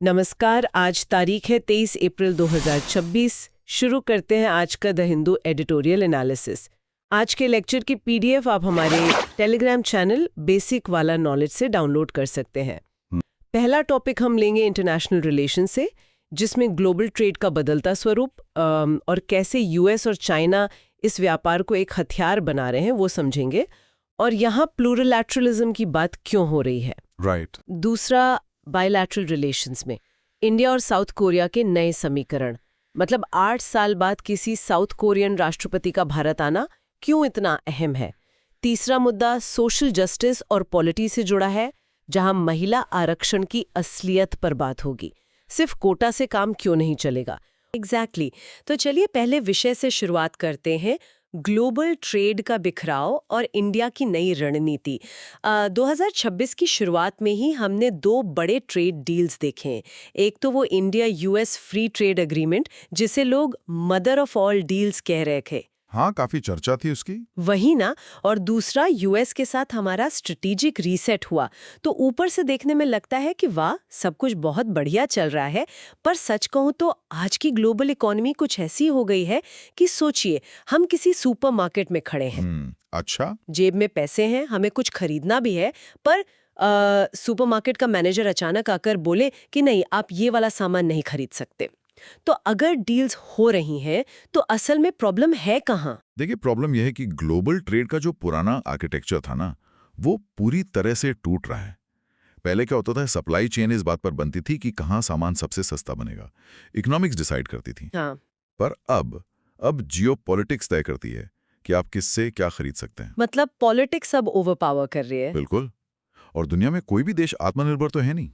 नमस्कार। आज तारीख है 23 अप्रैल 2026। शुरू करते हैं आज का द हिंदू एडिटोरियल एनालिसिस। आज के लेक्चर की पीडीएफ आप हमारे टेलीग्राम चैनल बेसिक वाला नॉलेज से डाउनलोड कर सकते हैं। पहला टॉपिक हम लेंगे इंटरनेशनल रिलेशन से, जिसमें ग्लोबल ट्रेड का बदलता स्वरूप और कैसे यूएस और चाइना इस व्यापार को एक हथियार बना रहे हैं वो समझेंगे, और यहाँ प्लूरलैटरलिज्म की बात क्यों हो रही है। राइट। दूसरा, बायलैटरल रिलेशंस में इंडिया और साउथ कोरिया के नए समीकरण, मतलब 8 साल बाद किसी साउथ कोरियन राष्ट्रपति का भारत आना क्यों इतना अहम है। तीसरा मुद्दा सोशल जस्टिस और पॉलिटी से जुड़ा है, जहां महिला आरक्षण की असलियत पर बात होगी। सिर्फ कोटा से काम क्यों नहीं चलेगा। एग्जैक्टली। तो चलिए पहले विषय से शुरुआत करते हैं, ग्लोबल ट्रेड का बिखराव और इंडिया की नई रणनीति। 2026 की शुरुआत में ही हमने 2 बड़े ट्रेड डील्स देखे हैं। एक तो वो India US free trade agreement, जिसे लोग मदर ऑफ ऑल डील्स कह रहे थे। हाँ, काफी चर्चा थी उसकी। वही ना। और दूसरा, यूएस के साथ हमारा स्ट्रेटेजिक रीसेट हुआ। तो ऊपर से देखने में लगता है कि वाह, सब कुछ बहुत बढ़िया चल रहा है, पर सच कहूं तो आज की ग्लोबल इकोनॉमी कुछ ऐसी हो गई है कि सोचिए, हम किसी सुपरमार्केट में खड़े हैं। अच्छा। जेब में पैसे हैं, हमें कुछ खरीदना भी है, पर सुपरमार्केट का मैनेजर अचानक आकर बोले कि नहीं, आप ये वाला सामान नहीं खरीद सकते। तो अगर डील्स हो रही हैं तो असल में प्रॉब्लम है कहाँ? देखिए, प्रॉब्लम यह है कि ग्लोबल ट्रेड का जो पुराना आर्किटेक्चर था ना, वो पूरी तरह से टूट रहा है। पहले क्या होता था, सप्लाई चेन इस बात पर बनती थी कि कहाँ सामान सबसे सस्ता बनेगा। इकोनॉमिक्स डिसाइड करती थी। हाँ। पर अब जियोपॉलिटिक्स तय करती है कि आप किससे क्या खरीद सकते हैं। मतलब पॉलिटिक्स अब ओवरपावर कर रही है। बिल्कुल। और दुनिया में कोई भी देश आत्मनिर्भर तो है नहीं।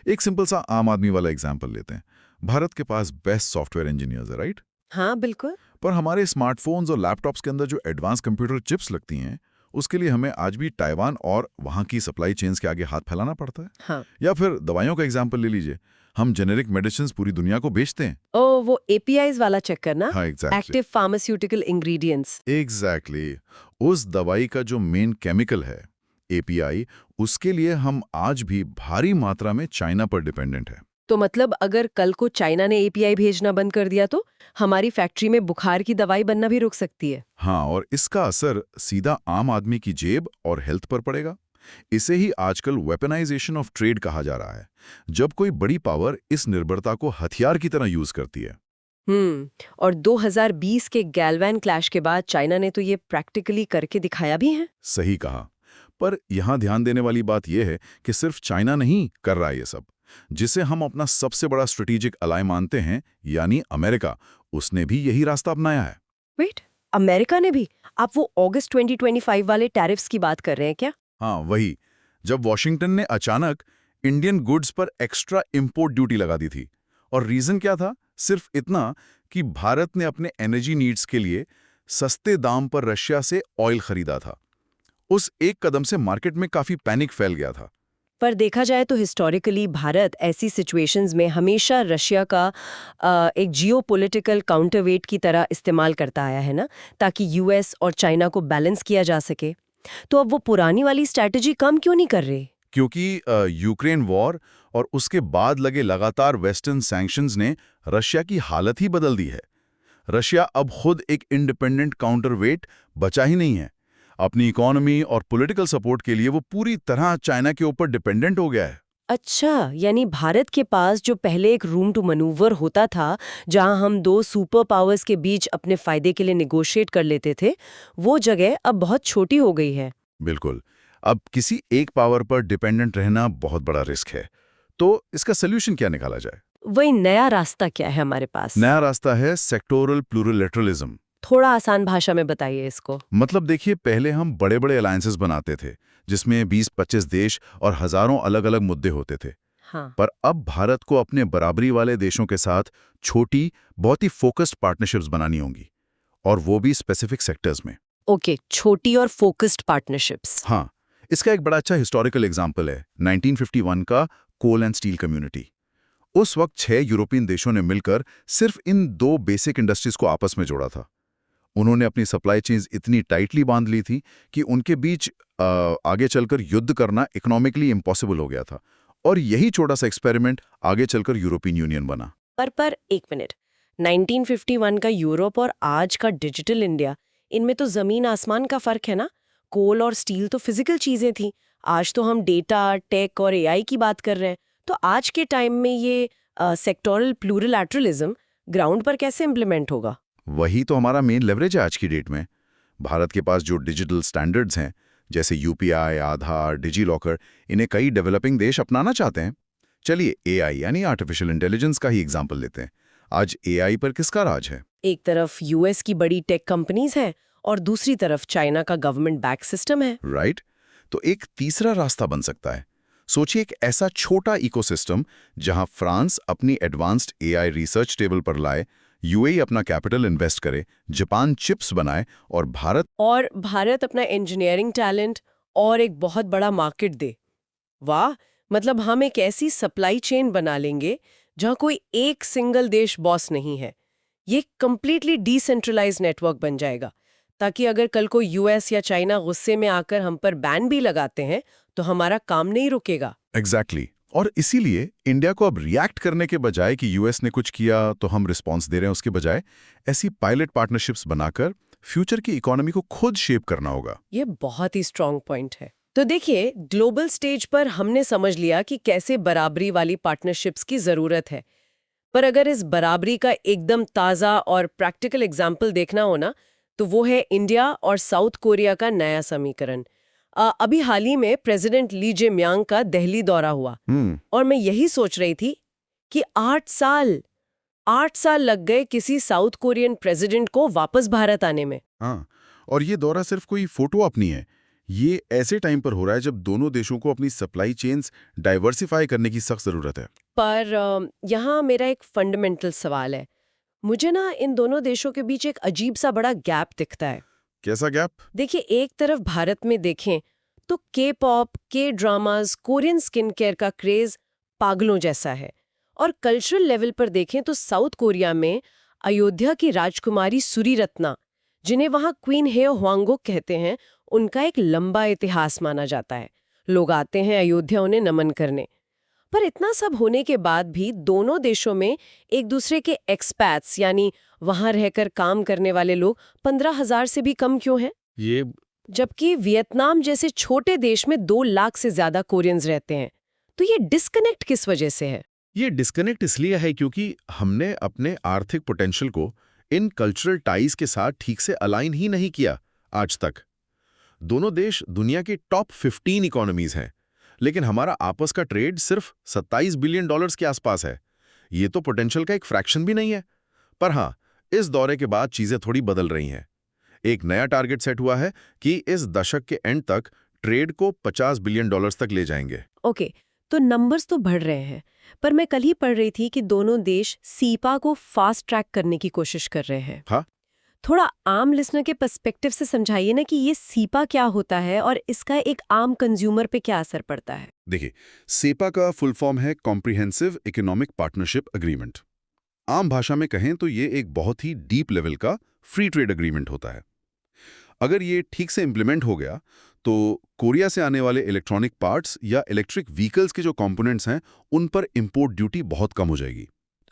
एक सिंपल सा आम आदमी वाला एग्जाम्पल लेते हैं। भारत के पास बेस्ट सॉफ्टवेयर इंजीनियर्स है, राइट? हाँ बिल्कुल। पर हमारे स्मार्टफोन्स और लैपटॉप्स के अंदर जो एडवांस कंप्यूटर चिप्स लगती हैं, उसके लिए हमें आज भी ताइवान और वहाँ की सप्लाई चेन्स के आगे हाथ फैलाना पड़ता है। हाँ। या फिर दवाइयों का एग्जाम्पल ले लीजिए। हम जेनेरिक मेडिसिन पूरी दुनिया को बेचते हैं। ओ, वो एपीआईज वाला चक्कर ना। हाँ, exactly. Active pharmaceutical ingredients. Exactly. उस दवाई का जो मेन केमिकल है, एपीआई, उसके लिए हम आज भी भारी मात्रा में चाइना पर डिपेंडेंट है। तो मतलब अगर कल को चाइना ने एपीआई भेजना बंद कर दिया तो हमारी फैक्ट्री में बुखार की दवाई बनना भी रुक सकती है। हाँ, और इसका असर सीधा आम आदमी की जेब और हेल्थ पर पड़ेगा। इसे ही आजकल वेपनाइजेशन ऑफ ट्रेड कहा जा रहा है, जब कोई बड़ी पावर इस निर्भरता को हथियार की तरह यूज करती है। और 2020 के गैलवान क्लैश के बाद चाइना ने तो ये प्रैक्टिकली करके दिखाया भी है। सही कहा। पर यहां ध्यान देने वाली बात यह है कि सिर्फ चाइना नहीं कर रहा ये सब। जिसे हम अपना सबसे बड़ा स्ट्रेटेजिक अलाय मानते हैं, यानी अमेरिका, उसने भी यही रास्ता अपनाया है। वेट, अमेरिका ने भी? आप वो अगस्त 2025 वाले टैरिफ्स की बात कर रहे हैं क्या? हाँ, वही। जब वॉशिंगटन ने अचानक इंडियन गुड्स पर एक्स्ट्रा इंपोर्ट ड्यूटी लगा दी थी। और रीजन क्या था? सिर्फ इतना कि भारत ने अपने एनर्जी नीड्स के लिए सस्ते दाम पर रशिया से ऑयल खरीदा था। उस एक कदम से मार्केट में काफी पैनिक फैल गया था। पर देखा जाए तो हिस्टोरिकली भारत ऐसी सिचुएशंस में हमेशा रशिया का एक जियोपॉलिटिकल काउंटरवेट की तरह इस्तेमाल करता आया है ना, ताकि यूएस और चाइना को बैलेंस किया जा सके। तो अब वो पुरानी वाली स्ट्रैटेजी कम क्यों नहीं कर रहे? क्योंकि यूक्रेन वॉर और उसके बाद लगे लगातार वेस्टर्न सैंक्शंस ने रशिया की हालत ही बदल दी है। रशिया अब खुद एक इंडिपेंडेंट काउंटरवेट बचा ही नहीं है। अपनी इकोनॉमी और पॉलिटिकल सपोर्ट के लिए वो पूरी तरह चाइना के ऊपर डिपेंडेंट हो गया है। अच्छा, यानी भारत के पास जो पहले एक रूम टू मनूवर होता था, जहां हम 2 सुपर पावर्स के बीच अपने फायदे के लिए नेगोशिएट कर लेते थे, वो जगह अब बहुत छोटी हो गई है। बिल्कुल। अब किसी एक पावर पर डिपेंडेंट रहना बहुत बड़ा रिस्क है। तो इसका सोल्यूशन क्या निकाला जाए? वही नया रास्ता क्या है हमारे पास? नया रास्ता है सेक्टोरल प्लूरलैटरलिज्म। थोड़ा आसान भाषा में बताइए इसको। मतलब देखिए, पहले हम बड़े-बड़े अलायंसेस बनाते थे, जिसमें 20-25 देश और हजारों अलग-अलग मुद्दे होते थे। हाँ। पर अब भारत को अपने बराबरी वाले देशों के साथ छोटी, बहुत ही फोकस्ड पार्टनरशिप्स बनानी होंगी, और वो भी स्पेसिफिक सेक्टर्स में। ओके, छोटी और फोकस्ड पार्टनरशिप्स। हाँ, इसका एक बड़ा अच्छा हिस्टोरिकल एग्जाम्पल है 1951 का कोल एंड स्टील कम्युनिटी। उस वक्त 6 यूरोपियन देशों ने मिलकर सिर्फ इन 2 बेसिक इंडस्ट्रीज को आपस में जोड़ा था। उन्होंने अपनी सप्लाई चेन्स इतनी टाइटली बांध ली थी कि उनके बीच आगे चलकर युद्ध करना इकोनॉमिकली इम्पॉसिबल हो गया था। और यही छोटा सा एक्सपेरिमेंट आगे चलकर यूरोपियन यूनियन बना। पर एक मिनट, 1951 का यूरोप और आज का डिजिटल इंडिया, इनमें तो जमीन आसमान का फर्क है ना। कोल और स्टील तो फिजिकल चीजें थी, आज तो हम डेटा, टेक और एआई की बात कर रहे हैं। तो आज के टाइम में ये सेक्टोरल प्लूरिलैटरलिज्म ग्राउंड पर कैसे इम्प्लीमेंट होगा? वही तो हमारा मेन लेवरेज है आज की डेट में। भारत के पास जो डिजिटल स्टैंडर्ड्स हैं, जैसे यूपीआई, आधार, डिजी लॉकर, इन्हें कई डेवलपिंग देश अपनाना चाहते हैं। चलिए एआई यानी आर्टिफिशियल इंटेलिजेंस का ही एग्जाम्पल लेते हैं। आज एआई पर किसका राज है? एक तरफ यूएस की बड़ी टेक कंपनीज हैं और दूसरी तरफ चाइना का गवर्नमेंट बैक सिस्टम है। राइट? तो एक तीसरा रास्ता बन सकता है। सोचिए एक ऐसा छोटा इकोसिस्टम जहां फ्रांस अपनी एडवांस्ड एआई रिसर्च टेबल पर लाए, यूएई अपना कैपिटल इन्वेस्ट करे, जापान चिप्स बनाए और भारत अपना इंजीनियरिंग टैलेंट और एक बहुत बड़ा मार्केट दे। वाह, मतलब हम एक ऐसी सप्लाई चेन बना लेंगे जहां कोई एक सिंगल देश बॉस नहीं है। ये कंप्लीटली डिसेंट्रलाइज नेटवर्क बन जाएगा, ताकि अगर कल को यूएस या चाइना गुस्से में आकर हम पर बैन भी लगाते हैं तो हमारा काम नहीं रुकेगा। एग्जैक्टली। और इसीलिए इंडिया को अब रिएक्ट करने के बजाय कि यूएस ने कुछ किया तो हम रिस्पांस दे रहे हैं, उसके बजाय ऐसी पायलट पार्टनरशिप्स बनाकर फ्यूचर की इकोनॉमी को खुद शेप करना होगा। ये बहुत ही स्ट्रांग पॉइंट है। तो देखिए, ग्लोबल स्टेज पर हमने समझ लिया कि कैसे बराबरी वाली पार्टनरशिप्स की जरूरत है। पर अगर इस बराबरी का एकदम ताज़ा और प्रैक्टिकल एग्जाम्पल देखना हो ना, तो वो है इंडिया और साउथ कोरिया का नया समीकरण। अभी हाल ही में प्रेसिडेंट ली जे-म्यांग का दिल्ली दौरा हुआ और मैं यही सोच रही थी कि 8 साल लग गए किसी साउथ कोरियन प्रेसिडेंट को वापस भारत आने में। हाँ, और ये दौरा सिर्फ कोई फोटो ऑप नहीं है। ये ऐसे टाइम पर हो रहा है जब दोनों देशों को अपनी सप्लाई चेन्स डाइवर्सिफाई करने की सख्त जरूरत है। पर यहाँ मेरा एक फंडामेंटल सवाल है। मुझे ना इन दोनों देशों के बीच एक अजीब सा बड़ा गैप दिखता है। कैसा गैप? देखिए, एक तरफ भारत में देखें तो के पॉप, के ड्रामाज, कोरियन स्किन केयर का क्रेज पागलों जैसा है, और कल्चरल लेवल पर देखें तो साउथ कोरिया में अयोध्या की राजकुमारी सुरी रत्ना, जिन्हें वहां क्वीन हे ह्वांगोक कहते हैं, उनका एक लंबा इतिहास माना जाता है। लोग आते हैं अयोध्या उन्हें नमन करने। पर इतना सब होने के बाद भी दोनों देशों में एक दूसरे के एक्सपैट्स यानी वहां रहकर काम करने वाले लोग 15,000 से भी कम क्यों हैं? ये जबकि वियतनाम जैसे छोटे देश में 2 लाख से ज्यादा कोरियंस रहते हैं। तो ये डिस्कनेक्ट किस वजह से है? ये डिस्कनेक्ट इसलिए है क्योंकि हमने अपने आर्थिक पोटेंशियल को इन कल्चरल टाइज के साथ ठीक से अलाइन ही नहीं किया आज तक। दोनों देश दुनिया की टॉप 15 इकोनॉमीज हैं, लेकिन हमारा आपस का ट्रेड सिर्फ $27 बिलियन के आसपास है। ये तो पोटेंशियल का एक फ्रैक्शन भी नहीं है। पर हाँ, इस दौरे के बाद चीजें थोड़ी बदल रही हैं। एक नया टारगेट सेट हुआ है कि इस दशक के एंड तक ट्रेड को $50 बिलियन तक ले जाएंगे। ओके, तो नंबर्स तो बढ़ रहे हैं, पर मैं कल ही पढ़ रही थी कि दोनों देश सीपा को फास्ट ट्रैक करने की कोशिश कर रहे हैं। हाँ? थोड़ा आम लिसनर के पर्सपेक्टिव से समझाइए ना कि ये सीपा क्या होता है और इसका एक आम कंज्यूमर पे क्या असर पड़ता है। देखिए, सेपा का फुल फॉर्म है कॉम्प्रिहेंसिव इकोनॉमिक पार्टनरशिप एग्रीमेंट। आम भाषा में कहें तो ये एक बहुत ही डीप लेवल का फ्री ट्रेड एग्रीमेंट होता है। अगर ये ठीक से इंप्लीमेंट हो गया तो कोरिया से आने वाले इलेक्ट्रॉनिक पार्ट्स या इलेक्ट्रिक व्हीकल्स के जो कंपोनेंट्स हैं, उन पर इंपोर्ट ड्यूटी बहुत कम हो जाएगी।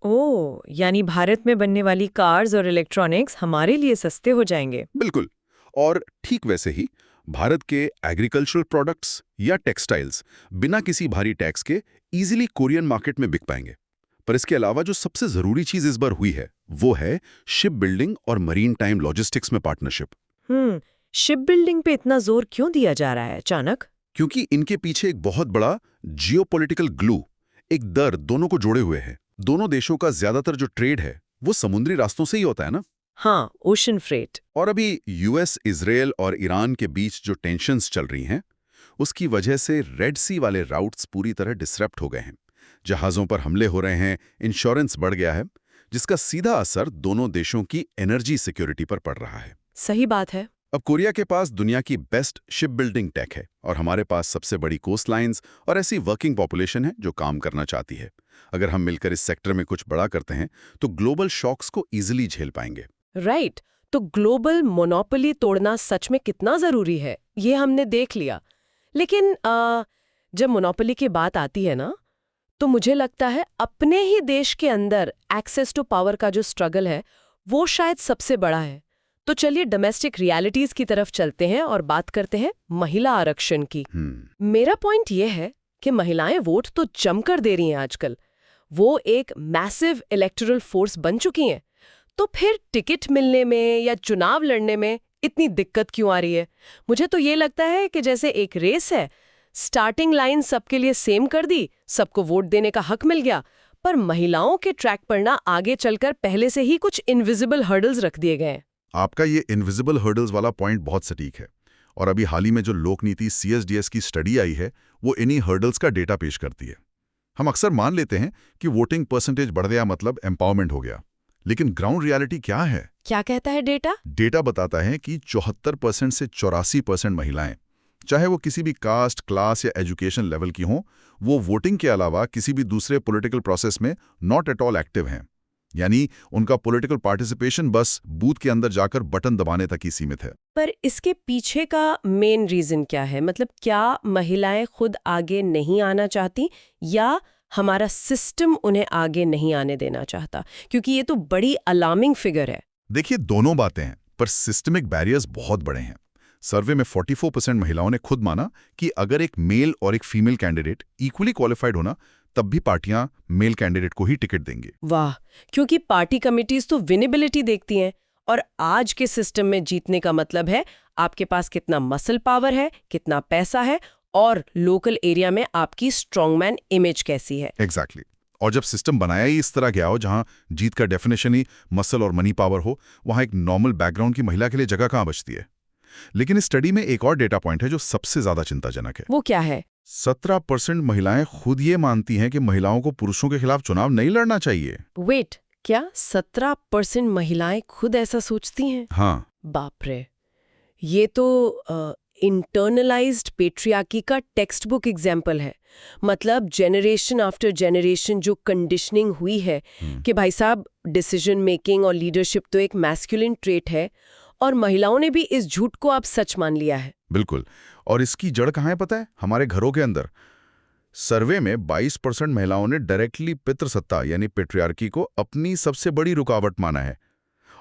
ओह, यानी भारत में बनने वाली कार्स और इलेक्ट्रॉनिक्स हमारे लिए सस्ते हो जाएंगे। बिल्कुल। और ठीक वैसे ही भारत के एग्रीकल्चरल प्रोडक्ट्स या टेक्सटाइल्स बिना किसी भारी टैक्स के इजीली कोरियन मार्केट में बिक पाएंगे। पर इसके अलावा जो सबसे जरूरी चीज इस बार हुई है वो है शिप बिल्डिंग और मरीन टाइम लॉजिस्टिक्स में पार्टनरशिप। शिप बिल्डिंग पे इतना जोर क्यों दिया जा रहा है अचानक? क्योंकि इनके पीछे एक बहुत बड़ा जियोपॉलिटिकल ग्लू, एक दर दोनों को जोड़े हुए है। दोनों देशों का ज्यादातर जो ट्रेड है वो समुद्री रास्तों से ही होता है ना। हाँ, ओशन फ्रेट। और अभी यूएस, इजराइल और ईरान के बीच जो टेंशन्स चल रही हैं, उसकी वजह से रेड सी वाले राउट्स पूरी तरह डिसरप्ट हो गए हैं। जहाज़ों पर हमले हो रहे हैं, इंश्योरेंस बढ़ गया है, जिसका सीधा असर दोनों देशों की एनर्जी सिक्योरिटी पर पड़ रहा है। सही बात है। अब कोरिया के पास दुनिया की बेस्ट शिप बिल्डिंग टेक है और हमारे पास सबसे बड़ी कोस्ट लाइन्स और ऐसी वर्किंग पॉपुलेशन है जो काम करना चाहती है। अगर हम मिलकर इस सेक्टर में कुछ बड़ा करते हैं तो ग्लोबल शॉक्स को इजीली झेल पाएंगे। राइट। तो ग्लोबल मोनोपोली तोड़ना सच में कितना जरूरी है, ये हमने देख लिया। लेकिन जब मोनोपोली की बात आती है ना, तो मुझे लगता है अपने ही देश के अंदर एक्सेस टू पावर का जो स्ट्रगल है वो शायद सबसे बड़ा है। तो चलिए डोमेस्टिक रियलिटीज की तरफ चलते हैं और बात करते हैं महिला आरक्षण की। मेरा पॉइंट ये है कि महिलाएं वोट तो जमकर दे रही हैं आजकल, वो एक मैसिव इलेक्टोरल फोर्स बन चुकी हैं। तो फिर टिकट मिलने में या चुनाव लड़ने में इतनी दिक्कत क्यों आ रही है? मुझे तो ये लगता है कि जैसे एक रेस है, स्टार्टिंग लाइन सबके लिए सेम कर दी, सबको वोट देने का हक मिल गया, पर महिलाओं के ट्रैक पर ना आगे चलकर पहले से ही कुछ इनविजिबल हर्डल्स रख दिए गए हैं। आपका ये इनविजिबल हर्डल्स वाला पॉइंट बहुत सटीक है, और अभी हाल ही में जो लोक नीति CSDS की स्टडी आई है वो इन्हीं हर्डल्स का डेटा पेश करती है। हम अक्सर मान लेते हैं कि वोटिंग परसेंटेज बढ़ गया मतलब एम्पावरमेंट हो गया, लेकिन ग्राउंड रियलिटी क्या है? क्या कहता है डेटा? डेटा बताता है कि 74% से 84% महिलाएं, चाहे वो किसी भी कास्ट, क्लास या एजुकेशन लेवल की हों, वो वोटिंग के अलावा किसी भी दूसरे पॉलिटिकल प्रोसेस में नॉट एट ऑल एक्टिव हैं। यानी उनका पॉलिटिकल पार्टिसिपेशन बस बूथ के अंदर जाकर बटन दबाने तक ही सीमित है। पर इसके पीछे का मेन रीजन क्या है? मतलब क्या महिलाएं खुद आगे नहीं आना चाहती या हमारा सिस्टम उन्हें आगे नहीं आने देना चाहता? क्योंकि ये तो बड़ी अलार्मिंग फिगर है। देखिए, दोनों बातें हैं, पर सिस्टमिक बैरियर्स बहुत बड़े हैं। सर्वे में 44% महिलाओं ने खुद माना कि अगर एक मेल और एक फीमेल कैंडिडेट इक्वली क्वालिफाइड होना, तब भी पार्टियां मेल कैंडिडेट को ही टिकट देंगे। वाह! क्योंकि पार्टी कमिटीज तो विनेबिलिटी देखती हैं, और आज के सिस्टम में जीतने का मतलब है आपके पास कितना मसल पावर है, कितना पैसा है, और लोकल एरिया में आपकी स्ट्रॉन्गमैन इमेज कैसी है। एग्जैक्टली। और जब सिस्टम बनाया ही इस तरह गया हो जहां जीत का डेफिनेशन ही मसल और मनी पावर हो, वहां एक नॉर्मल बैकग्राउंड की महिला के लिए जगह कहां बचती है? लेकिन इस स्टडी में एक और डेटा पॉइंट है जो सबसे ज्यादा चिंताजनक है। वो क्या है? 17% महिलाएं खुद ये मानती हैं कि महिलाओं को पुरुषों के खिलाफ चुनाव नहीं लड़ना चाहिए। वेट, क्या 17% महिलाएं खुद ऐसा सोचती हैं? हाँ। बाप रे, ये तो इंटरनलाइज्ड पेट्रियार्की का टेक्स्ट बुक एग्जाम्पल है। मतलब जनरेशन आफ्टर जनरेशन जो कंडीशनिंग हुई है कि भाई साहब डिसीजन मेकिंग और लीडरशिप तो एक मैस्कुलिन ट्रेट है, और महिलाओं ने भी इस झूठ को अब सच मान लिया है। बिल्कुल। और इसकी जड़ कहाँ है पता है? हमारे घरों के अंदर। सर्वे में 22% महिलाओं ने डायरेक्टली पितृसत्ता यानी पेट्रियार्की को अपनी सबसे बड़ी रुकावट माना है।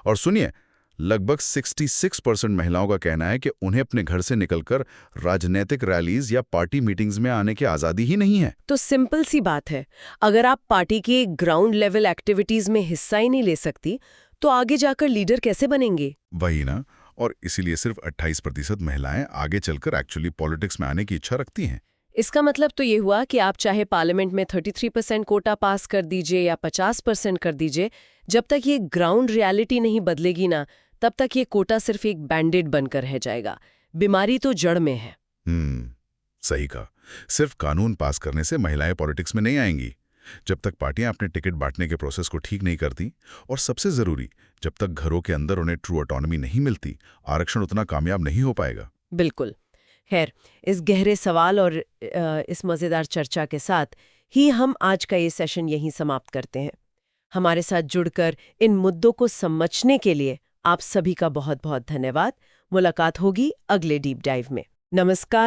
और सुनिए, लगभग 66% महिलाओं का कहना है कि उन्हें अपने घर से निकलकर राजनीतिक रैलीज या पार्टी मीटिंग्स में आने की आज़ादी ही नहीं है। तो सिंपल सी बात है, अगर आप पार्टी की ग्राउंड लेवल एक्टिविटीज में हिस्सा ही नहीं ले सकती, तो आगे जाकर लीडर कैसे बनेंगे? वही ना। और इसीलिए सिर्फ 28% महिलाएं आगे चलकर एक्चुअली पॉलिटिक्स में आने की इच्छा रखती हैं। इसका मतलब तो ये हुआ कि आप चाहे पार्लियामेंट में 33% कोटा पास कर दीजिए या 50% कर दीजिए, जब तक ये ग्राउंड रियलिटी नहीं बदलेगी ना, तब तक ये कोटा सिर्फ एक बैंडेड बनकर रह जाएगा। बीमारी तो जड़ में है। सही कहा। सिर्फ कानून पास करने से महिलाएं पॉलिटिक्स में नहीं आएंगी। जब तक पार्टियां अपने टिकट बांटने के प्रोसेस को ठीक नहीं करती, और सबसे जरूरी, जब तक घरों के अंदर उन्हें ट्रू ऑटोनॉमी नहीं मिलती, आरक्षण उतना कामयाब नहीं हो पाएगा। बिल्कुल। खैर, इस गहरे सवाल और इस मज़ेदार चर्चा के साथ ही हम आज का ये सेशन यहीं समाप्त करते हैं। हमारे साथ जुड़कर इन मुद्दों को समझने के लिए आप सभी का बहुत बहुत धन्यवाद। मुलाकात होगी अगले डीप डाइव में। नमस्कार।